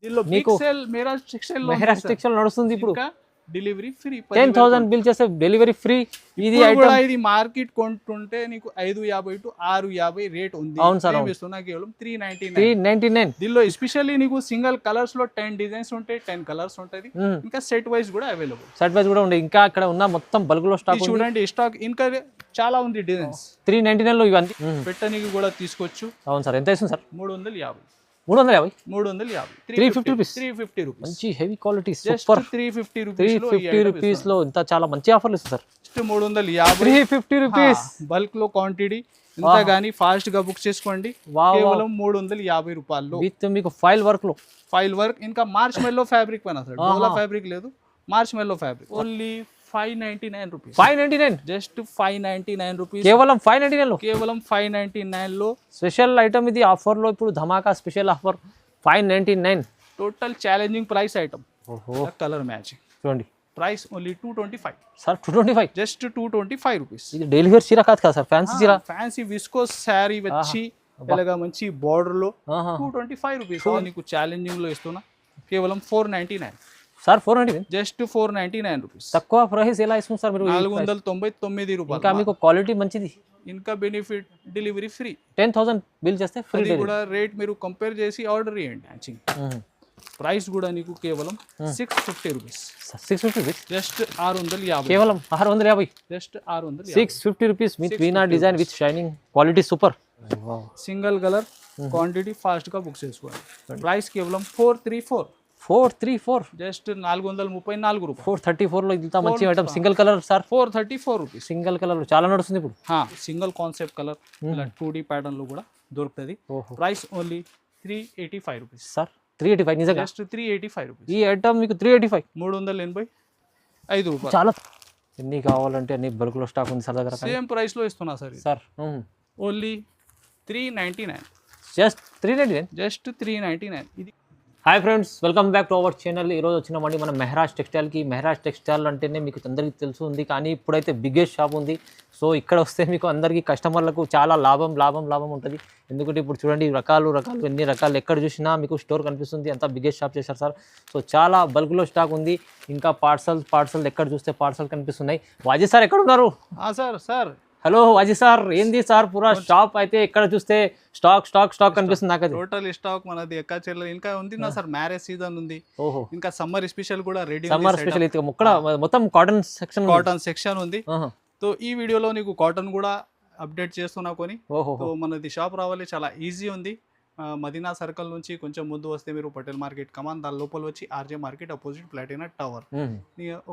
దీనిలో big sale Mehraj textile నడుస్తుంది ఇప్పుడు. Delivery free. 10,000 బిల్ చేస్తే డెలివరీ ఫ్రీ. ఇది కూడా ఇది మార్కెట్ కొంటుంటే నీకు 550 to 650 రేట్ ఉంది. అవును సార్, ఇస్తున్నా కేవలం 399. దీనిలో ఎస్పెషల్లీ నీకు సింగిల్ కలర్స్ లో 10 డిజైన్స్ ఉంటాయి, 10 కలర్స్ ఉంటది. ఇంకా సెట్ వైజ్ కూడా అవైలబుల్. సెట్ వైజ్ కూడా ఉంది. ఇంకా అక్కడ ఉన్న మొత్తం బల్క్ లో స్టాక్ చూడండి, స్టాక్ ఇంకా చాలా ఉంది డిజైన్స్. 399 లో ఇవన్నీ పెట్టడానికి కూడా తీసుకోవచ్చు. అవును సార్, ఎంత ఇస్తుంది సార్? 350. 350 రూపీస్. 350 రూపీస్. మంచి హెవీ క్వాలిటీ సూపర్. 350 రూపీస్ లో ఇంత చాలా మంచి ఆఫర్లు ఇస్తారు సార్. 350. 350 రూపీస్ బల్క్ లో క్వాంటిటీ ఇంత గానీ ఫాస్ట్ గా బుక్ చేసుకోండి. కేవలం 350 రూపాయల్లో విత్ మీకు ఫైల్ వర్క్ ఇంకా మార్చ్ మెల్లో ఫ్యాబ్రిక్ పైన సార్. డోలా ఫ్యాబ్రిక్ లేదు, మార్చ్ మెల్లో fabric. Only 599 rupees. 599, just 599 rupees. కేవలం 599 లో. కేవలం 599 లో స్పెషల్ ఐటమ్ ఇది. ఆఫర్ లో ఇప్పుడు ధమాకా special offer 599. Total challenging price item. Colour matching చూడండి. Price only 225 sir. 225, just 225 rupees. ఇది డైలీ వేర్ చీర కాదు కదా సార్, ఫ్యాన్సీ చీర. ఫ్యాన్సీ విస్కోస్ శారీ వచ్చి ఇలాగా మంచి బార్డర్ లో 225 రూపీస్. నీకు ఛాలెంజింగ్ లో ఇస్తున్నా కేవలం 499 సార్. 499, just 499 rupees. తక్కువ ప్రైస్ ఎలా ఇస్తుంది సార్ మీరు? 499 రూపాయలు. ఇంకా మీకు క్వాలిటీ మంచిది. ఇంకా బెనిఫిట్ డెలివరీ ఫ్రీ. 10,000 బిల్ చేస్తే ఫ్రీ. కూడా రేట్ మీరు కంపేర్ చేసి ఆర్డర్ చేయండి. ప్రైస్ కూడా నీకు కేవలం 650 రూపీస్. 650 rupees, just 650. కేవలం 650, just 650. 650 rupees with vena design with shining quality super. Single colour quantity fast గా బుక్ చేసుకోండి. ప్రైస్ కేవలం 434. జస్ట్ 434 రూపాయలు. 434 లో ఇంత మంచి item. Single colour sir. 434 rupees. Single colour చాలా నడుస్తుంది ఇప్పుడు. సింగిల్ కాన్సెప్ట్ కలర్ ఇలా 2D ప్యాటర్న్ లో కూడా దొరుకుతుంది. Price only 385 rupees sir. 385 నిజంగా. Just 385 rupees. ఈ ఐటమ్ మీకు 385. 385 రూపాయలు. చాలా. ఎన్ని కావాలంటే అన్ని బల్క్ లో స్టాక్ ఉంది సార్ దగ్గర. సేమ్ ప్రైస్ లో ఇస్తున్నా sir. Sir only 399. Just 399. Just 399. ఇది. Hi friends, welcome back to our channel. ఈరోజు వచ్చినామండి మనం మెహరాజ్ టెక్స్టైల్కి. మెహరాజ్ టెక్స్టైల్ అంటేనే మీకు అందరికీ తెలుసు ఉంది, కానీ ఇప్పుడైతే బిగ్గెస్ట్ షాప్ ఉంది. సో ఇక్కడ వస్తే మీకు అందరికీ కస్టమర్లకు చాలా లాభం ఉంటుంది. ఎందుకంటే ఇప్పుడు చూడండి రకాలు ఎన్ని రకాలు ఎక్కడ చూసినా మీకు స్టోర్ కనిపిస్తుంది. అంతా బిగ్గెస్ట్ షాప్ చేశారు సార్. సో చాలా బల్క్లో స్టాక్ ఉంది. ఇంకా పార్సల్ ఎక్కడ చూస్తే పార్సల్ కనిపిస్తున్నాయి. వాజీ సార్ ఎక్కడ ఉన్నారు? సార్ హలో వాజీ సార్, ఏంది సార్ పూరా షాప్ అయితే ఎక్కడ చూస్తే స్టాక్ కనిపిస్తుంది నాకు. టోటల్ స్టాక్ మనది ఎక్క చెల్లె ఇంకా ఉంది నా సార్. మ్యారేజ్ సీజన్ ఉంది. ఇంకా సమ్మర్ స్పెషల్ కూడా రెడీ. సమ్మర్ స్పెషల్ మొత్తం కాటన్ సెక్షన్ ఉంది. సో ఈ వీడియోలో నీకు కాటన్ కూడా అప్డేట్ చేస్తున్నా కొని. మనది షాప్ రావాలి, చాలా ఈజీ ఉంది. మదీనా సర్కిల్ నుంచి కొంచెం ముందు వస్తే మీరు పటేల్ మార్కెట్ కమాన్, దాని లోపల వచ్చి RJ market opposite Platina tower.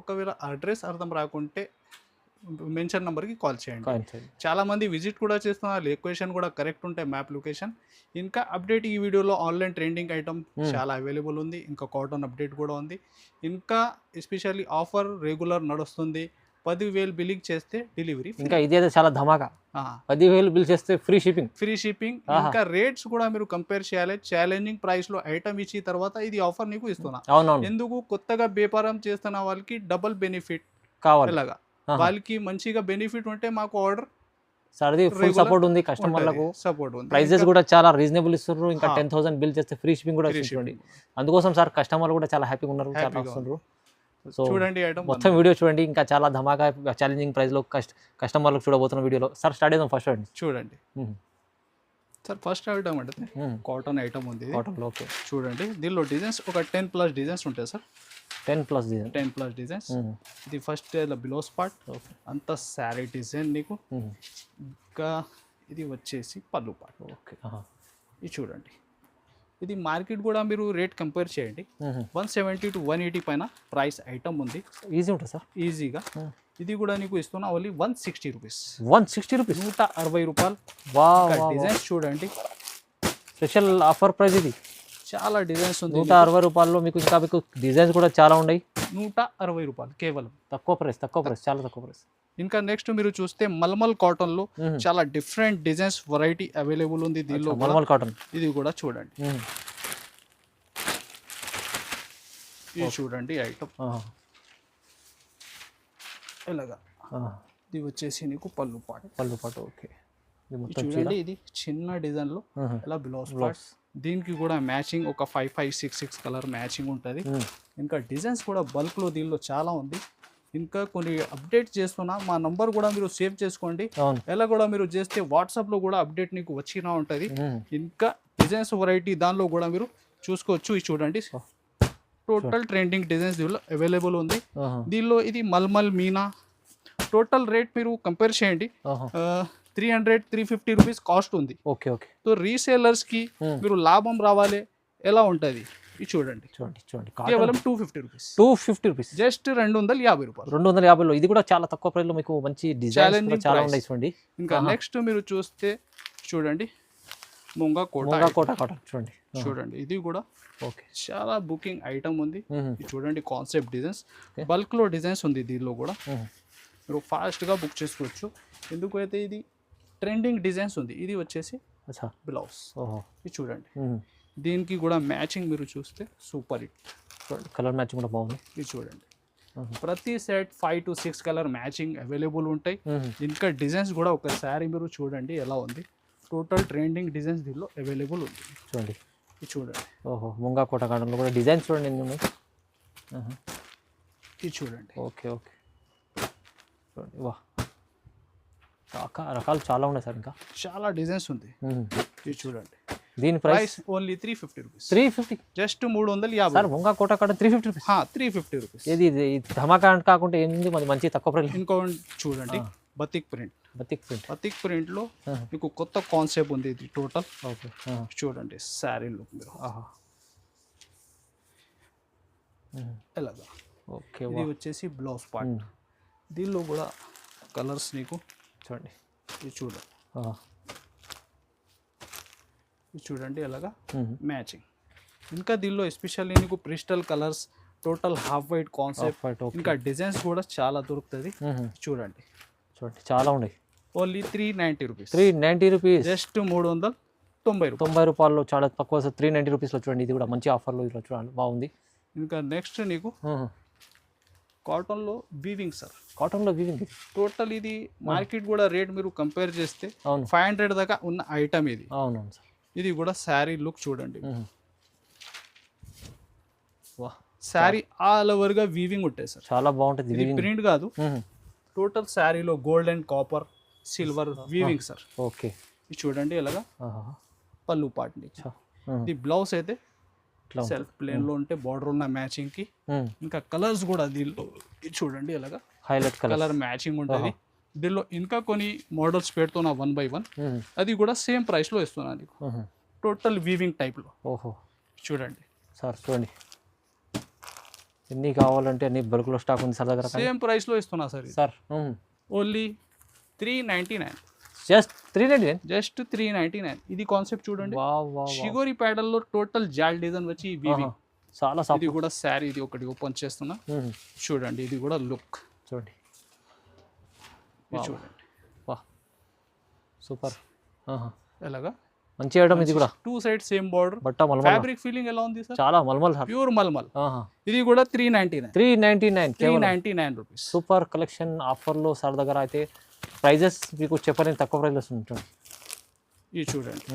ఒకవేళ అడ్రస్ అర్థం రాకుంటే మెన్షన్ నెంబర్కి కాల్ చేయండి. చాలా మంది విజిట్ కూడా చేస్తున్నారు. లొకేషన్ కూడా కరెక్ట్ ఉంటాయి, మ్యాప్ లొకేషన్. ఇంకా అప్డేట్ ఈ వీడియోలో ఆన్లైన్ ట్రెండింగ్ ఐటమ్ చాలా అవైలబుల్ ఉంది. ఇంకా కాటన్ అప్డేట్ కూడా ఉంది. ఇంకా ఎస్పెషల్లీ ఆఫర్ రెగ్యులర్ నడుస్తుంది. 10,000 బిల్లింగ్ చేస్తే డెలివరీ. ఇంకా ఇదైతే చాలా ధమాకా. 10,000 బిల్ చేస్తే ఫ్రీ షిప్పింగ్. ఇంకా రేట్స్ కూడా మీరు కంపేర్ చేయాలి. ఛాలెంజింగ్ ప్రైస్ లో ఐటమ్ ఇచ్చిన తర్వాత ఇది ఆఫర్ నీకు ఇస్తున్నా. ఎందుకు కొత్తగా వ్యాపారం చేస్తున్న వాళ్ళకి డబుల్ బెనిఫిట్ కావాలి. ఇలాగా వాళ్ళకి మంచిగా బెనిఫిట్ ఉంటే మాకు ఆర్డర్ సర్ది ఫుల్ సపోర్ట్ ఉంది. కస్టమర్లకు సపోర్ట్ ఉంది. ప్రైజెస్ కూడా చాలా రీజనబుల్ ఇస్తున్నారు. ఇంకా 10,000 బిల్ చేస్తే ఫ్రీ షిప్పింగ్ కూడా ఇస్తుంది. అందుకోసం సార్ కస్టమర్లు కూడా చాలా హ్యాపీగా ఉన్నారు, చాలా వస్తున్నారు. సో చూడండి మొత్తం వీడియో చూడండి. ఇంకా చాలా ధమాకా ఛాలెంజింగ్ ప్రైస్ లో కస్టమర్లకు చూడబోతున్న వీడియోలో. సార్ స్టార్ట్ చేద్దాం. ఫస్ట్ చూడండి సార్. ఫస్ట్ ఐటమ్ అంటే కాటన్ ఐటమ్ ఉంది. కాటన్లో ఓకే. చూడండి దీనిలో డిజైన్స్ ఒక 10+ డిజైన్స్ ఉంటాయి సార్. 10+ డిజైన్స్. ఇది ఫస్ట్ బిలోస్ పార్ట్ అంతా శారీ డిజైన్ నీకు. ఇంకా ఇది వచ్చేసి పళ్ళు పార్ట్. ఓకే. ఇది చూడండి, ఇది మార్కెట్ కూడా మీరు రేట్ కంపేర్ చేయండి. 170 to 180 పైన ప్రైస్ ఐటమ్ ఉంది. ఈజీ ఉంటుంది సార్, ఈజీగా. ఇది కూడా నీకు ఇస్తున్నా ఓన్లీ 160 రూపీస్. 160 రూపీస్, 160 రూపాయలు. డిజైన్స్ చూడండి, స్పెషల్ ఆఫర్ ప్రైస్ ఇది. చాలా డిజైన్స్ ఉంది. 160 రూపాయల్లో మీకు ఇంకా మీకు డిజైన్స్ కూడా చాలా ఉన్నాయి. 160 రూపాయలు కేవలం. తక్కువ ప్రైస్, చాలా తక్కువ ప్రైస్. ఇంకా నెక్స్ట్ మీరు చూస్తే మల్మల్ కాటన్ లో చాలా డిఫరెంట్ డిజైన్స్ వెరైటీ అవైలబుల్ ఉంది దీనిలో. మల్మల్ కాటన్ ఇది కూడా చూడండి. ఇది చూడండి ఐటమ్ ఇలాగా. ఇది వచ్చేసి నీకు పళ్ళు పాటు. ఓకే. ఇది మొత్తం చీర చూడండి ఇది చిన్న డిజైన్ లో ఇలా బ్లౌజ్ పార్ట్స్, దీనికి కూడా మ్యాచింగ్ ఒక 5, 5, 6, 6 కలర్ మ్యాచింగ్ ఉంటుంది. ఇంకా డిజైన్స్ కూడా బల్క్ లో దీనిలో చాలా ఉంది. ఇంకా కొన్ని అప్డేట్ చేస్తున్నా, మా నంబర్ కూడా మీరు సేవ్ చేసుకోండి. ఎలా కూడా మీరు చేస్తే వాట్సాప్ లో కూడా అప్డేట్ నీకు వచ్చినా ఉంటుంది. ఇంకా డిజైన్స్ వెరైటీ దానిలో కూడా మీరు చూసుకోవచ్చు. ఇది చూడండి టోటల్ ట్రెండింగ్ డిజైన్స్ దీనిలో అవైలబుల్ ఉంది. దీనిలో ఇది మల్మల్ మీనా టోటల్ రేట్ మీరు కంపేర్ చేయండి. 300-350 రూపీస్ కాస్ట్ ఉంది. Okay okay. సో రీసేలర్స్ కి మీరు లాభం రావాలి ఎలా ఉంటుంది ఇది చూడండి. చూడండి చూడండి కేవలం 250 రూపీస్. 250 రూపీస్ జస్ట్ 250 రూపాయలు. 250లో ఇది కూడా చాలా తక్కువ ప్రైస్ లో మీకు మంచి డిజైన్స్ చాలా ఉన్నాయి చూడండి. ఇంకా నెక్స్ట్ మీరు చూస్తే చూడండి ముంగా కోట కాటన్ చూడండి. చూడండి ఇది కూడా ఓకే చాలా బుకింగ్ ఐటమ్ ఉంది. ఇది చూడండి కాన్సెప్ట్ డిజైన్స్ బల్క్ లో డిజైన్స్ ఉంది దీనిలో కూడా. మీరు ఫాస్ట్ గా బుక్ చేసుకోవచ్చు. ఎందుకైతే ఇది ట్రెండింగ్ డిజైన్స్ ఉంది. ఇది వచ్చేసి బ్లౌజ్. ఇది చూడండి దీనికి కూడా మ్యాచింగ్ మీరు చూస్తే సూపర్ హిట్. కలర్ మ్యాచింగ్ కూడా బాగుంది. ఇది చూడండి ప్రతి set 5 to 6 colour matching available ఉంటాయి. ఇంకా డిజైన్స్ కూడా ఒకసారి మీరు చూడండి ఎలా ఉంది. టోటల్ ట్రెండింగ్ డిజైన్స్ దీనిలో అవైలబుల్ ఉంది. చూడండి ఇది చూడండి. ముంగా కోట కాటన్లో కూడా డిజైన్స్ చూడండి ఎన్ని ఉన్నాయి. ఇది చూడండి. ఓకే ఓకే చూడండి. వా రకాలు చాలా ఉన్నాయి సార్. ఇంకా చాలా డిజైన్స్ ఉంది. ఇది చూడండి. దీని price only 350 rupees. 350 just 350 sir. ముంగా కోట కాటన్ 350 రూపీస్. 350 రూపీస్. ఇది ధమాకా కాకుండా ఏంది మరి మంచి తక్కువ ప్రైస్. ఇంకో చూడండి బతిక్ ప్రింట్. బతిక్ ప్రింట్ లో మీకు కొత్త కాన్సెప్ట్ ఉంది. ఇది టోటల్ ఓకే చూడండి శారీ లుక్ మీరు ఎలాగా. ఓకే ఇది వచ్చేసి బ్లౌజ్ పార్ట్. దీనిలో కూడా కలర్స్ నీకు చూడండి. ఇది చూడండి. ఇది చూడండి ఎలాగా మ్యాచింగ్. ఇంకా దీనిలో ఎస్పెషల్లీ నీకు crystal colours total half white concept. ఇంకా డిజైన్స్ కూడా చాలా దొరుకుతుంది. చూడండి చూడండి చాలా ఉన్నాయి. Only 390 rupees. 390 రూపీస్. జస్ట్ 390 రూపాయలు. 90 రూపాయల్లో చాలా తక్కువ. 390 రూపీస్లో చూడండి. ఇది కూడా మంచి ఆఫర్లో ఇలా చూడండి బాగుంది. ఇంకా నెక్స్ట్ నీకు కాటన్లో వీవింగ్ సార్. కాటన్లో వీవింగ్ టోటల్ ఇది మార్కెట్ కూడా రేట్ మీరు కంపేర్ చేస్తే 500 దాకా ఉన్న ఐటమ్ ఇది. అవునవును సార్. ఇది కూడా శారీ లుక్ చూడండి. శారీ ఆల్ ఓవర్ గా వీవింగ్ ఉంటాయి సార్. చాలా బాగుంటుంది. ఇది ప్రింట్ కాదు. టోటల్ శారీలో gold and copper silver weaving sir. Okay ఇది చూడండి ఎలాగా పళ్ళు పార్ట్. ఇది బ్లౌజ్ అయితే సెల్ఫ్ ప్లేన్ లో ఉంటే బార్డర్ ఉన్న మ్యాచింగ్ కి. ఇంకా కలర్స్ కూడా దీనిలో చూడండి ఎలాగా హైలైట్ కలర్ మ్యాచింగ్ ఉంటుంది. దీనిలో ఇంకా కొన్ని మోడల్స్ పెడుతున్నా 1 by 1. అది కూడా సేమ్ ప్రైస్ లో ఇస్తున్నా నీకు. టోటల్ వీవింగ్ టైప్ లో. ఓహో చూడండి సార్. చూడండి ఎన్ని కావాలంటే అన్ని బల్క్ లో స్టాక్ ఉంది సార్ దగ్గర. సేమ్ ప్రైస్ లో ఇస్తున్నా sir. Sir only 399. Just 399. Just 399. ఇది కాన్సెప్ట్ చూడండి. షిగోరి ప్యాడల్ లో టోటల్ జాల్ డిజైన్ వచ్చి వీవింగ్ చాలా. ఇది కూడా శారీ. ఇది ఒకటి ఓపెన్ చేస్తున్నా చూడండి. ఇది కూడా లుక్ చూడండి. చూడండి వా సూపర్. ఎలాగా మంచి ఐటమ్. ఇది కూడా 2 sides సేమ్ బార్డర్. బట్ట మల్మల్. ఫ్యాబ్రిక్ ఫీలింగ్ ఎలా ఉంది సార్? చాలా మల్మల్. ప్యూర్ మల్మల్. ఇది కూడా 399. 399 రూపీస్. సూపర్ కలెక్షన్ ఆఫర్లో సార్ దగ్గర అయితే ప్రైజెస్ మీకు చెప్పలేని తక్కువ ప్రైస్ ఉంటుంది. ఇది చూడండి.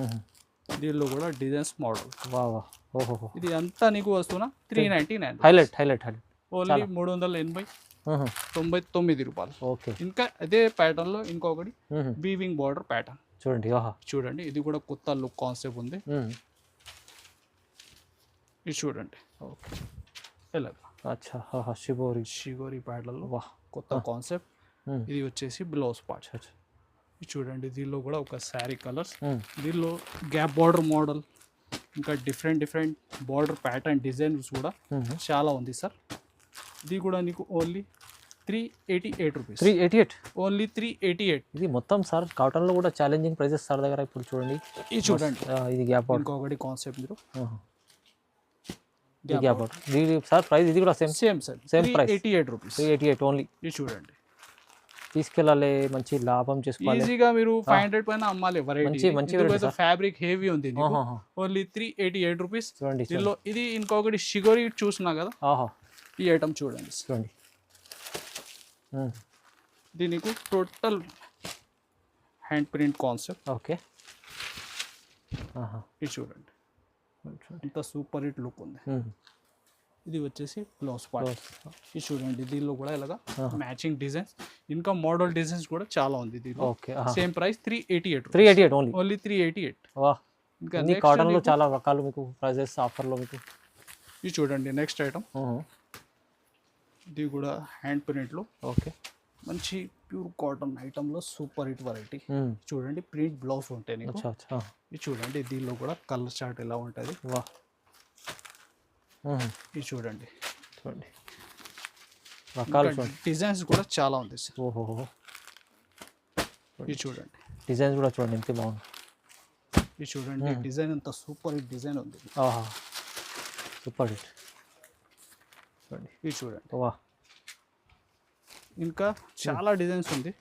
దీనిలో కూడా డిజైన్స్ మోడల్. వా వా ఓహో. ఇది అంతా నీకు వస్తున్నా 399. హైలైట్. ఓన్లీ 399 రూపాయలు. ఓకే. ఇంకా అదే ప్యాటర్న్ లో ఇంకొకటి వీవింగ్ బార్డర్ ప్యాటర్న్ చూడండి. చూడండి ఇది కూడా కొత్త లుక్ కాన్సెప్ట్ ఉంది. ఇది చూడండి. ఓకే ఎలాగా షిగోరి ప్యాటర్న్ లో కొత్త కాన్సెప్ట్. ఇది వచ్చేసి బ్లౌజ్ పార్ట్. ఇది చూడండి. దీనిలో కూడా ఒక శారీ కలర్స్. దీనిలో గ్యాప్ బార్డర్ మోడల్ ఇంకా డిఫరెంట్ బార్డర్ ప్యాటర్న్ డిజైన్స్ కూడా చాలా ఉంది సార్. ఇది కూడా నీకు ఓన్లీ 388 రూపీస్. 388. ఓన్లీ 388. ఇది మొత్తం సార్ కాటన్లో కూడా ఛాలెంజింగ్ ప్రైజెస్ సార్ దగ్గర. ఇప్పుడు చూడండి ఇది చూడండి. ఇది గ్యాప్ ఇంకొకటి కాన్సెప్ట్ మీరు గ్యాప్ ఇది సార్ ప్రైస్. ఇది కూడా same sir. Same price 388 rupees. 388 only. ఇది చూడండి. తీసుకెళ్ళాలి మంచి లాభం చేసుకోవాలి. ఈజీగా మీరు 500 పైన అమ్మాలి. మంచి ఫ్యాబ్రిక్ హెవీ ఉంది. Only 388 rupees. చూడండి. దీనిలో ఇది ఇంకొకటి షిగోరి చూసినా కదా. ఈ ఐటమ్ చూడండి. చూడండి దీనికి total hand print concept. Okay. ఇది చూడండి ఇంత సూపర్ హిట్ లుక్ ఉంది. ఇది వచ్చేసి బ్లౌజ్ పార్ట్. ఇది చూడండి దీనిలో కూడా ఇలాగా మ్యాచింగ్ డిజైన్స్, ఇంకా మోడల్ డిజైన్స్ కూడా చాలా ఉంది దీనిలో. Okay. Same price 388. 388 only. Only 388. వా, ఇంకా అన్ని కాటన్ లో చాలా రకాలు మీకు ప్రైజెస్ ఆఫర్ లో మీకు. ఇది చూడండి నెక్స్ట్ ఐటమ్. ఇది కూడా హ్యాండ్ ప్రింట్ లో. ఓకే. మంచి ప్యూర్ కాటన్ ఐటమ్ లో సూపర్ హిట్ వెరైటీ. చూడండి ప్రింట్ బ్లౌజ్ ఉంటాయి నీకు. ఇది చూడండి దీనిలో కూడా కలర్ చార్ట్ ఎలా ఉంటుంది. వా, ఇది చూడండి రకాలు డిజైన్స్ కూడా చాలా ఉంది సార్. ఓహో. ఇది చూడండి డిజైన్స్ కూడా చూడండి ఎంత బాగుంది. ఇది చూడండి డిజైన్ అంతా సూపర్ హిట్ డిజైన్ ఉంది. సూపర్ హిట్ చూడండి. ఇది చూడండి వా, ఇంకా చాలా డిజైన్స్ ఉంది.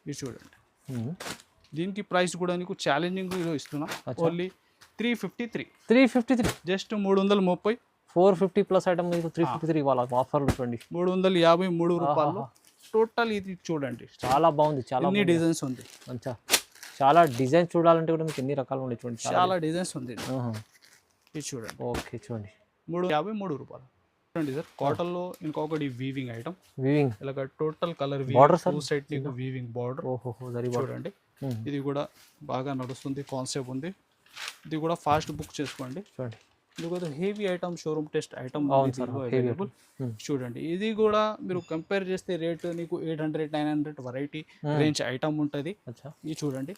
ఇది చూడండి దీనికి ప్రైస్ కూడా నీకు ఛాలెంజింగ్ ఇస్తున్నా. ఓన్లీ 353. 353 జస్ట్ 330. 450 ప్లస్ ఐటమ్ మీకు 353 ఇవ్వాలి ఆఫర్లు. చూడండి 353 రూపాయలు టోటల్. ఇది చూడండి చాలా బాగుంది. చాలా ఎన్ని డిజైన్స్ ఉంది. మంచిగా చాలా డిజైన్ చూడాలంటే కూడా మీకు ఎన్ని రకాలు ఉన్నాయి చూడండి. చాలా డిజైన్స్ ఉంది. ఇది చూడండి. ఓకే. చూడండి 353 రూపాయలు. చూడండి సార్ కాటన్ లో ఇంకొకటి వీవింగ్ ఐటమ్. వీవింగ్ ఇలాగ total colour border two side నీకు వీవింగ్ బార్డర్. చూడండి ఇది కూడా బాగా నడుస్తుంది, కాన్సెప్ట్ ఉంది. ఇది కూడా ఫాస్ట్ బుక్ చేసుకోండి. చూడండి ఇది కూడా heavy item, showroom test item available. చూడండి ఇది కూడా మీరు కంపేర్ చేస్తే రేట్ నీకు 800 900 వెరైటీ రేంజ్ ఐటమ్ ఉంటుంది. ఇది చూడండి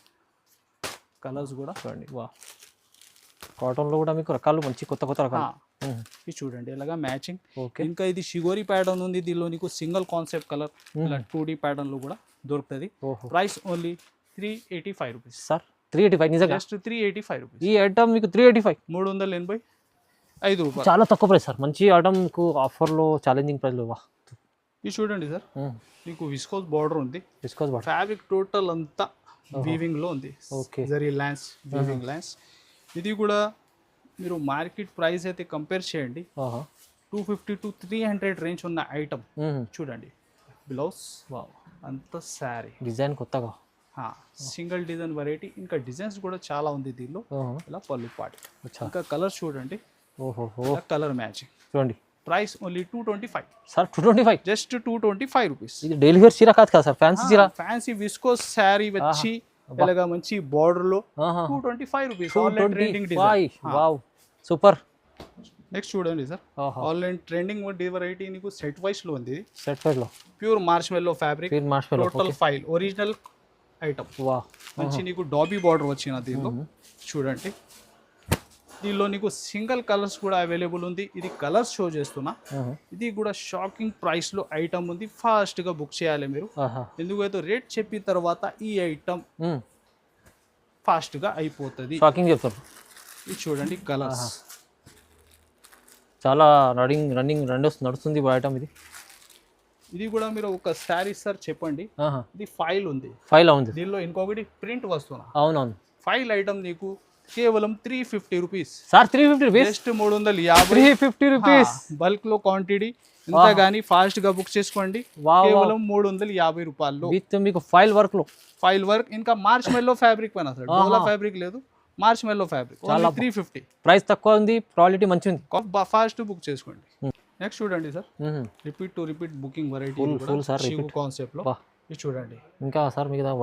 కలర్స్ కూడా చూడండి. వా, కాటన్ లో కూడా మీకు రకాలు మంచి కొత్త కొత్త రకాలు. ఇది చూడండి ఇలాగా మ్యాచింగ్. ఇంకా ఇది షిగోరి ప్యాటర్న్ ఉంది. దీనిలో నీకు సింగిల్ కాన్సెప్ట్ కలర్ ఇలా 2D ప్యాటర్న్ లో కూడా దొరుకుతుంది. Price only 385 rupees. సార్ 385 నిజంగా జస్ట్ 385 రూపీస్. ఈ ఐటమ్ మీకు 385. 385 రూపాయలు. చాలా తక్కువ ప్రైస్ సార్. మంచి ఐటమ్ మీకు ఆఫర్ లో ఛాలెంజింగ్ ప్రైస్ లో. ఇది చూడండి సార్ మీకు విస్కోస్ బార్డర్ ఉంది. విస్కోస్ బార్డర్ ఫ్యాబ్రిక్ టోటల్ అంతా వీవింగ్ లో ఉంది. Okay. Zari lines, weaving lines. ఇది కూడా మీరు మార్కెట్ ప్రైస్ అయితే కంపేర్ చేయండి. 250 to 300 రేంజ్ ఉన్న ఐటమ్. చూడండి బ్లౌజ్ అంత శారీ డిజైన్ కొత్తగా సింగిల్ డిజైన్ వెరైటీ. ఇంకా డిజైన్స్ కూడా చాలా ఉంది దీనిలో. ఇలా పళ్ళు పాటి. ఇంకా కలర్ చూడండి. కలర్ మ్యాచింగ్ చూడండి. Price only 225. Sir 225. Just 225 rupees. ఇది డైలీ వేర్ చీర కాదు కదా సార్, ఫ్యాన్సీ చీర. ఫ్యాన్సీ విస్కోస్ శారీ వచ్చి ఇలాగా మంచి బార్డర్ లో 225 rupees. Trending design. Wow super. Next చూడండి సార్ ఆన్లైన్ ట్రెండింగ్ వెరైటీ నీకు సెట్ వైస్ లో ఉంది. సెట్ వైస్ లో pure మార్ష్మెల్లో fabric, total file original item. మంచి నీకు డాబీ బార్డర్ వచ్చిన దీనిలో. చూడండి దీనిలో నీకు సింగిల్ కలర్స్ కూడా అవైలబుల్ ఉంది. ఇది కలర్స్ షో చేస్తున్నా. ఇది కూడా షాకింగ్ ప్రైస్ లో ఐటమ్ ఉంది. ఫాస్ట్ గా బుక్ చేయాలి మీరు. ఎందుకైతే రేట్ చెప్పిన తర్వాత ఈ ఐటమ్ ఫాస్ట్ గా అయిపోతుంది. షాకింగ్ చెప్తారు. ఇది చూడండి కలర్స్ చాలా రన్నింగ్ నడుస్తుంది ఐటమ్. ఇది కూడా మీరు ఒక శారీ సార్ చెప్పండి. ఇది ఫైల్ ఉంది. దీనిలో ఇంకొకటి ప్రింట్ వస్తున్నా. అవునవును. ఫైల్ ఐటమ్ నీకు కేవలం 350 rupees. Sir 350 rupees. Just 350. 350 rupees. Bulk లో క్వాంటిటీ ఇంత గానీ ఫాస్ట్ గా బుక్ చేసుకోండి. కేవలం 350 రూపాయలు విత్ మీకు ఫైల్ వర్క్. ఇంకా మార్చ్ మెల్లో ఫ్యాబ్రిక్ పైన సార్, డోలా ఫ్యాబ్రిక్ లేదు, మార్చ్ మెల్లో ఫ్యాబ్రిక్. 350. ప్రైస్ తక్కువ ఉంది, క్వాలిటీ మంచి ఉంది. ఫాస్ట్ బుక్ చేసుకోండి. నెక్స్ట్ చూడండి sir repeat booking variety concept లో. ఇది చూడండి ఇంకా సార్ మీకు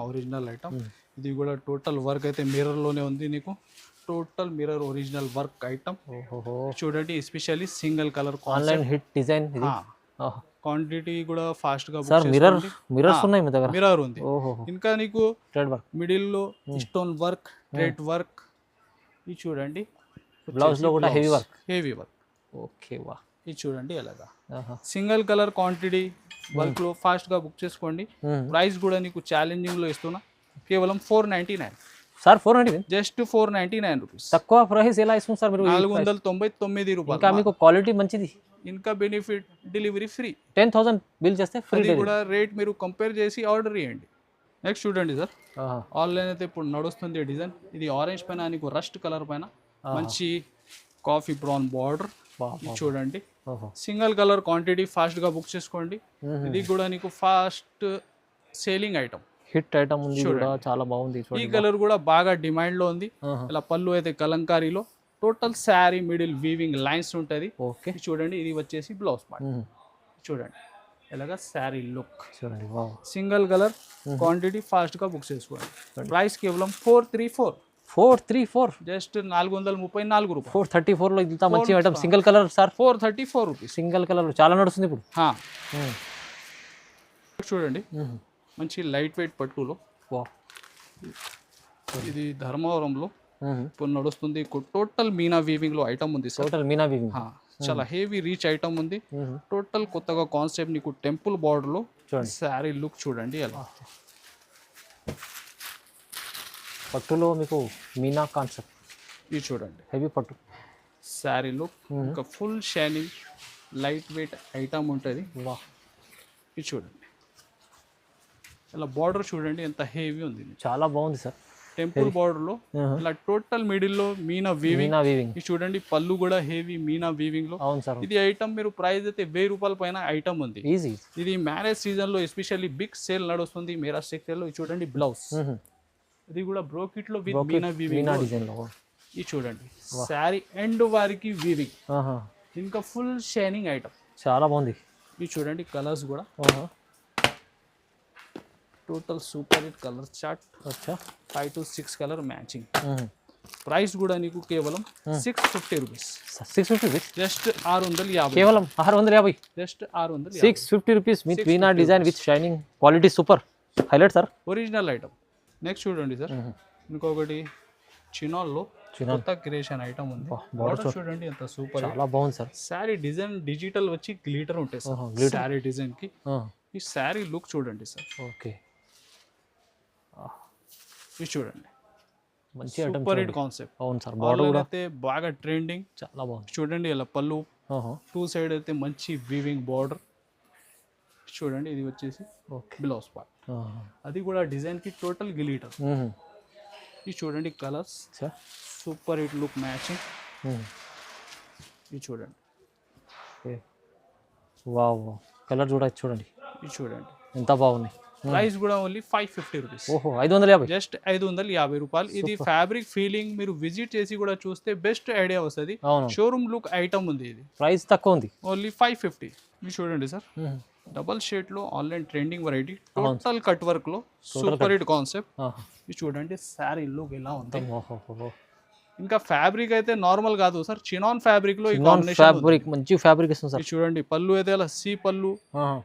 ఒరిజినల్ ఐటమ్. ఇది కూడా టోటల్ వర్క్ అయితే మిర్రర్ లోనే ఉంది. నీకు total mirror original work item. చూడండి especially single colour online hit design. Quantity కూడా ఫాస్ట్ గా సార్ మిర్రర్స్ ఉన్నాయి మీ దగ్గర. మిర్రర్ ఉంది. ఇంకా నీకు మిడిల్ లో స్టోన్ వర్క్, థ్రెడ్ వర్క్. ఇది చూడండి బ్లౌజ్ లో కూడా హెవీ వర్క్. ఓకే వా. ఇది చూడండి ఎలాగా సింగిల్ కలర్ క్వాంటిటీ బల్క్ లో ఫాస్ట్ గా బుక్ చేసుకోండి. ప్రైస్ కూడా నీకు ఛాలెంజింగ్ లో ఇస్తున్నా. కేవలం 499. సార్ 499. Just 499 rupees. తక్కువ ప్రైస్ ఎలా ఇస్తుంది సార్ మీరు? 499 రూపాయలు. ఇంకా మీకు క్వాలిటీ మంచిది. ఇంకా బెనిఫిట్ డెలివరీ ఫ్రీ. 10,000 బిల్ చేస్తే ఫ్రీ. ఇది కూడా రేట్ మీరు కంపేర్ చేసి ఆర్డర్ చేయండి. నెక్స్ట్ చూడండి సార్ ఆన్లైన్ అయితే ఇప్పుడు నడుస్తుంది డిజైన్. ఇది ఆరెంజ్ పైన నీకు రస్ట్ కలర్ పైన మంచి కాఫీ బ్రౌన్ బార్డర్. చూడండి సింగిల్ కలర్ క్వాంటిటీ ఫాస్ట్ గా బుక్ చేసుకోండి. ఇది కూడా నీకు fast selling item. Hit item ఉంది కూడా, చాలా బాగుంది ఈ చూడండి. కలర్ కూడా బాగా డిమాండ్ లో ఉంది. ఇలా పళ్ళు అయితే కలంకారీలో total sari middle weaving lines ఉంటది. ఓకే చూడండి ఇది వచ్చేసి బ్లౌజ్ పార్ట్. చూడండి ఎలాగా శారీ లుక్ చూడండి. Wow, single colour quantity fast గా బుక్ చేసుకోండి. ప్రైస్ కేవలం 434 434 జస్ట్ 434 రూపాయలు. 434 లో ఇంత మంచి item single colour sir. 434 rupees single colour చాలా నడుస్తుంది ఇప్పుడు. చూడండి మంచి లైట్ వెయిట్ పట్టులో. వావ్, ఇది ధర్మవరంలో ఇప్పుడు నడుస్తుంది. టోటల్ మీనా వీవింగ్ లో ఐటమ్ ఉంది సార్. టోటల్ మీనా వీవింగ్ చాలా హెవీ రీచ్ ఐటమ్ ఉంది. టోటల్ కొత్తగా కాన్సెప్ట్ నీకు టెంపుల్ బార్డర్ లో శారీ లుక్ చూడండి ఎలా. పట్టులో మీకు మీనా కాన్సెప్ట్ ఇది చూడండి హెవీ పట్టు శారీ లుక్. ఇంకా full shining light weight item ఉంటుంది. వాహ్, ఇది చూడండి ఇలా బార్డర్ చూడండి ఎంత హెవీ ఉంది. చాలా బాగుంది సార్. టెంపుల్ బార్డర్ లో ఇలా టోటల్ మిడిల్ లో మీనా వీవింగ్. ఇది చూడండి పళ్ళు కూడా హెవీ మీనా వీవింగ్ లో. అవును సార్. ఇది ఐటమ్ మీరు ప్రైస్ అయితే 1000 రూపాయల పైన ఐటమ్ ఉంది. ఈజీ. ఇది మ్యారేజ్ సీజన్ లో ఎస్పెషల్లీ బిగ్ సేల్ నడుస్తుంది మీరా టెక్స్టైల్ లో. ఇది చూడండి బ్లౌజ్. ఇది కూడా బ్రోకెట్ లో విత్ మీనా వీవింగ్ డిజైన్ లో. ఇది చూడండి శారీ ఎండ్ వారికి వీవింగ్. ఇంకా ఫుల్ షైనింగ్ ఐటమ్ చాలా బాగుంది. ఇది చూడండి కలర్స్ కూడా total super hit colour chart. అచ్చా 5 to 6 కలర్ మ్యాచింగ్. ప్రైస్ కూడా నీకు కేవలం 650 రూపీస్. 650 rupees just 650. కేవలం 650. Just 650. 650 rupees with vena design with shining quality super highlight sir. Original item. Next చూడండి సార్ ఇంకొకటి చినాల్లో కొత్త క్రియేషన్ ఐటమ్ ఉంది. బార్డర్ చూడండి ఎంత సూపర్. చాలా బాగుంది సార్. శారీ డిజైన్ డిజిటల్ వచ్చి గ్లిటర్ ఉంటాయి సార్ శారీ డిజైన్ కి. ఈ శారీ లుక్ చూడండి సార్. ఓకే, ఇది చూడండి మంచి ఐటమ్, సూపర్ హిట్ కాన్సెప్ట్. అవును సార్. బార్డర్ కూడా అయితే బాగా ట్రెండింగ్, చాలా బాగుంది. చూడండి ఇలా పళ్ళు టూ సైడ్ అయితే మంచి వీవింగ్ బార్డర్. చూడండి ఇది వచ్చేసి బ్లౌజ్ పార్ట్. అది కూడా డిజైన్ కి టోటల్ గ్లిటర్. ఇది చూడండి colours super hit look matching. ఇది చూడండి వావ్, కలర్ కూడా చూడండి. ఇది చూడండి ఎంత బాగుంది. ప్రైస్ కూడా ఓన్లీ 550 రూపీస్. ఓహో 550. జస్ట్ 550 రూపాయలు. ఇది ఫ్యాబ్రిక్ ఫీలింగ్ మీరు విజిట్ చేసి కూడా చూస్తే బెస్ట్ ఐడియా వస్తుంది. షోరూమ్ లుక్ ఐటమ్ ఉంది. ఇది ప్రైస్ తక్కువ ఉంది, ఓన్లీ 550. ఇది చూడండి సార్ డబల్ షేడ్ లో online trending variety total cut work లో సూపర్ హిట్ కాన్సెప్ట్. ఇది చూడండి శారీ లుక్ ఎలా ఉంది. ఇంకా ఫ్యాబ్రిక్ అయితే నార్మల్ కాదు సార్, చినాన్ ఫ్యాబ్రిక్ లో ఈ కాంబినేషన్ ఫ్యాబ్రిక్ మంచి ఫ్యాబ్రిక్ ఇస్తుంది సార్. చూడండి పళ్ళు అయితే అలా సి పళ్ళు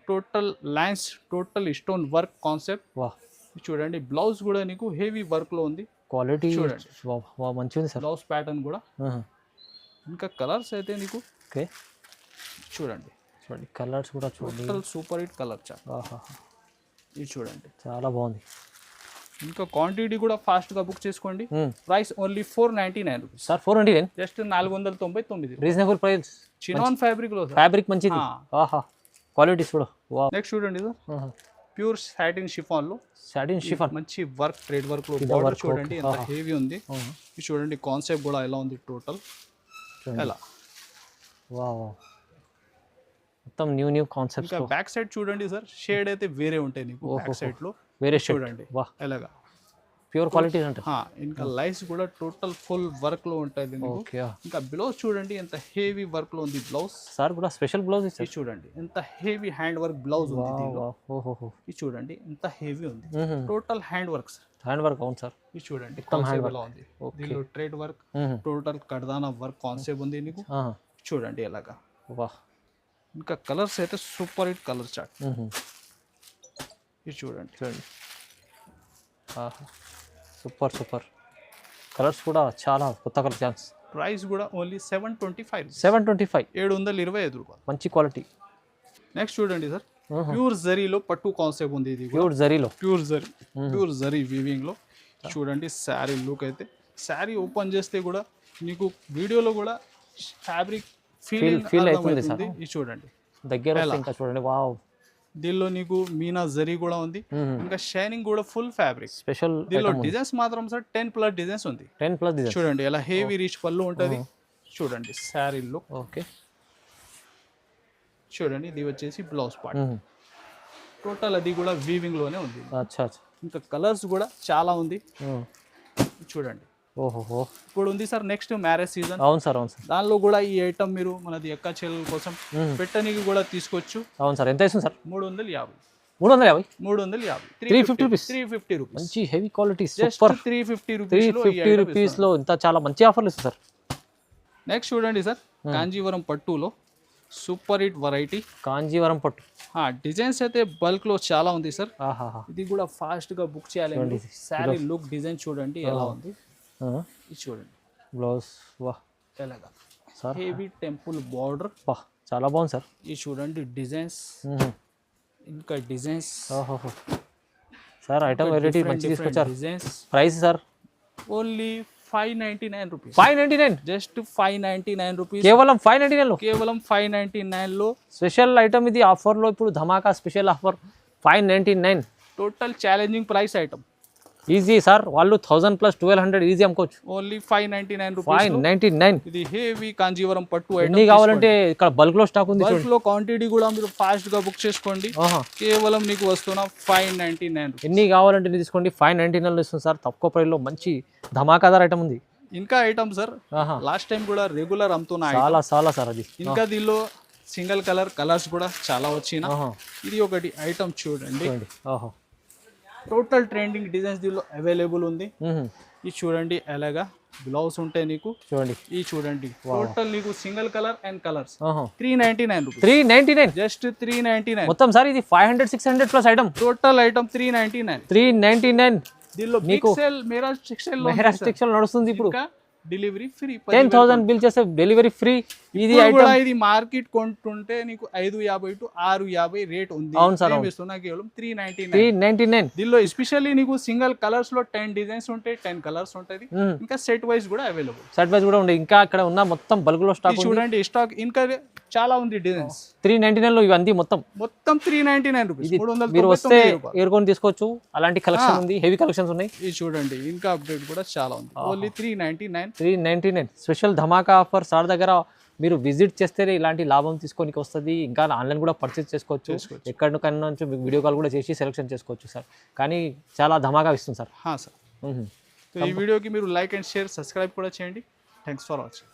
total lines total stone work concept. చూడండి బ్లౌజ్ కూడా నీకు హెవీ వర్క్ లో ఉంది. క్వాలిటీ చూడండి మంచిగా ఉంది సార్. బ్లౌజ్ ప్యాటర్న్ కూడా. ఇంకా కలర్స్ అయితే నీకు చూడండి చూడండి కలర్స్ కూడా చూడండి total super hit colour chart. ఇది చూడండి చాలా బాగుంది. ఇంకా క్వాంటిటీ కూడా ఫాస్ట్ గా బుక్ చేసుకోండి. Price only 499 rupees sir. 499 just 499. Reasonable price. Chinon fabric లో ఫ్యాబ్రిక్ మంచిది. ఆహా క్వాలిటీ చూడు. నెక్స్ట్ చూడండి సార్ ప్యూర్ సాటిన్ షిఫాన్ లో. సాటిన్ షిఫాన్ మంచి వర్క్ థ్రెడ్ వర్క్ లో బార్డర్ చూడండి ఎంత హెవీ ఉంది. ఇది చూడండి కాన్సెప్ట్ కూడా ఎలా ఉంది టోటల్ ఎలా. వావ్ మొత్తం న్యూ కాన్సెప్ట్స్. ఇంకా బ్యాక్ సైడ్ చూడండి సార్ షేడ్ అయితే వేరే ఉంటాయి నీకు బ్యాక్ సైడ్ లో. వేరే చూడండి ఎలాగా ప్యూర్ క్వాలిటీ అంటే. ఇంకా లైన్స్ కూడా టోటల్ ఫుల్ వర్క్ లో ఉంటుంది. ఇంకా బ్లౌజ్ చూడండి ఎంత హెవీ వర్క్ లో ఉంది బ్లౌజ్. సార్ కూడా స్పెషల్ బ్లౌజ్ ఇస్తారు. చూడండి ఎంత హెవీ హ్యాండ్ వర్క్ బ్లౌజ్ ఉంది దీనిలో. ఇది చూడండి ఎంత హెవీ ఉంది total hand work sir. Hand work అవును సార్. ఇది చూడండి కాన్సెప్ట్ ఎలా ఉంది. దీనిలో థ్రెడ్ వర్క్ టోటల్ కడ్దానా వర్క్ కాన్సెప్ట్ ఉంది నీకు. చూడండి ఎలాగా. ఇంకా కలర్స్ అయితే సూపర్ హిట్ కలర్ చార్ట్. ఇది చూడండి సూపర్ కలర్స్ కూడా చాలా కొత్త కలర్ ఛాన్స్. ప్రైస్ కూడా ఓన్లీ 725. 725 రూపాయలు. మంచి క్వాలిటీ. నెక్స్ట్ చూడండి సార్ ప్యూర్ జరీలో పట్టు కాన్సెప్ట్ ఉంది. ఇది ప్యూర్ జరీ వీవింగ్ లో. చూడండి శారీ లుక్ అయితే శారీ ఓపెన్ చేస్తే కూడా నీకు వీడియోలో కూడా ఫ్యాబ్రిక్ ఫీల్ అవుతుంది సార్. ఇది చూడండి దగ్గర ఇంకా చూడండి. వావ్ దీనిలో నీకు మీనా జరీ కూడా ఉంది. ఇంకా షైనింగ్ కూడా ఫుల్ ఫ్యాబ్రిక్ స్పెషల్. దీనిలో డిజైన్స్ మాత్రం సార్ 10+ డిజైన్స్ ఉంది. 10+ డిజైన్స్ చూడండి ఎలా హెవీ రీచ్ పళ్ళు ఉంటుంది. చూడండి శారీ లుక్. ఓకే చూడండి ఇది వచ్చేసి బ్లౌజ్ పార్ట్. టోటల్ అది కూడా వీవింగ్ లోనే ఉంది. ఇంకా కలర్స్ కూడా చాలా ఉంది చూడండి. ఓహో, ఇప్పుడు ఉంది సార్ నెక్స్ట్ మ్యారేజ్ సీజన్. అవును సార్, అవును సార్. దానిలో కూడా ఈ ఐటమ్ మీరు మనది ఎక్క చెల్లెల కోసం పెట్టడానికి కూడా తీసుకోవచ్చు. అవును సార్. ఎంత ఇస్తుంది సార్? 350. 350? 350 రూపీస్. 350 రూపీస్. మంచి heavy quality, just super. 350 rupees లో ఇంత చాలా మంచి ఆఫర్లు ఇస్తుంది సార్. నెక్స్ట్ చూడండి సార్, కాంజీవరం పట్టులో సూపర్ హిట్ వెరైటీ. కాంజీవరం పట్టు డిజైన్స్ అయితే బల్క్ లో చాలా ఉంది సార్. ఆహాహా. ఇది కూడా ఫాస్ట్ గా బుక్ చేయాలి. శారీ లుక్ డిజైన్ చూడండి ఎలా ఉంది. ఇది చూడండి బ్లౌజ్. వాహ్, ఎలాగా సార్ హెవీ టెంపుల్ బార్డర్. వాహ్, చాలా బాగుంది సార్. ఇది చూడండి డిజైన్స్, ఇంకా డిజైన్స్. ఓహో సార్, ఐటమ్ వెరైటీ మంచి తీసుకొచ్చారు. Designs. Price sir only 599 rupees. 599, just 599 rupees. కేవలం 599 లో. కేవలం 599 లో స్పెషల్ ఐటమ్ ఇది. ఆఫర్ లో ఇప్పుడు ధమాకా special offer 599. Total challenging price item. Easy sir, వాళ్ళు 1000 ప్లస్ 1200 ఈజీ అమ్ముకోవచ్చు. Only 599 rupees. 599. ఇది హెవీ కాంజీవరం పట్టు ఐటమ్. ఎన్ని కావాలంటే ఇక్కడ బల్క్ లో స్టాక్ ఉంది. బల్క్ లో క్వాంటిటీ కూడా మీరు ఫాస్ట్ గా బుక్ చేసుకోండి. కేవలం నీకు వస్తున్న 599. ఎన్ని కావాలంటే తీసుకోండి. 599 లో ఇస్తుంది సార్, తక్కువ ప్రైస్ లో మంచి ధమాకాదార్ ఐటమ్ ఉంది. ఇంకా ఐటమ్ సార్ లాస్ట్ టైం కూడా రెగ్యులర్ అమ్ముతున్నా చాలా చాలా సార్. అది ఇంకా దీనిలో సింగిల్ కలర్స్ కూడా చాలా వచ్చిన. ఇది ఒకటి ఐటమ్ చూడండి. టోటల్ ట్రెండింగ్ డిజైన్స్ దీనిలో అవైలబుల్ ఉంది. ఇది చూడండి ఎలాగా బ్లౌజ్ ఉంటాయి నీకు. చూడండి ఇది చూడండి. టోటల్ నీకు single colour and colours 399 rupees. 399, just 399 మొత్తం సార్. ఇది 500 600 ప్లస్ ఐటమ్. Total item 399. 399. దీనిలో బిగ్ సేల్ మెహరాజ్ టెక్స్టైల్ నడుస్తుంది ఇప్పుడు. Delivery free. 10,000 బిల్ చేస్తే డెలివరీ ఫ్రీ. ఇది ఐటమ్ ఇది మార్కెట్ కొంటుంటే నీకు 550 to 650 రేట్ ఉంది. అవును సార్, ఇస్తున్నా కేవలం 399. 399. దీనిలో ఎస్పెషల్లీ నీకు సింగిల్ కలర్స్ లో 10 డిజైన్స్ ఉంటాయి, 10 కలర్స్ ఉంటది. ఇంకా సెట్ వైస్ కూడా అవైలబుల్. సెట్ వైస్ కూడా ఉంది. ఇంకా అక్కడ ఉన్న మొత్తం బల్క్ లో స్టాక్ చూడండి. స్టాక్ ఇంకా చాలా ఉంది డిజైన్స్. 399 లో ఇవన్నీ మొత్తం 399 రూపీస్. మీరు వస్తే ఏరుకొని తీసుకోవచ్చు. అలాంటి కలెక్షన్ ఉంది, హెవీ కలెక్షన్స్ ఉన్నాయి. ఇది చూడండి ఇంకా అప్డేట్ కూడా చాలా ఉంది. ఓన్లీ 399 స్పెషల్ ధమాకా ఆఫర్. సార్ దగ్గర మీరు విజిట్ చేస్తే ఇలాంటి లాభం తీసుకోనికి వస్తుంది. ఇంకా ఆన్లైన్ కూడా పర్చేస్ చేసుకోవచ్చు. ఎక్కడికన్నా నుంచి వీడియో కాల్ కూడా చేసి సెలెక్షన్ చేసుకోవచ్చు సార్. కానీ చాలా ధమాకా ఇస్తుంది సార్. సార్ ఈ వీడియోకి మీరు లైక్ అండ్ షేర్, సబ్స్క్రైబ్ కూడా చేయండి. Thanks for watching.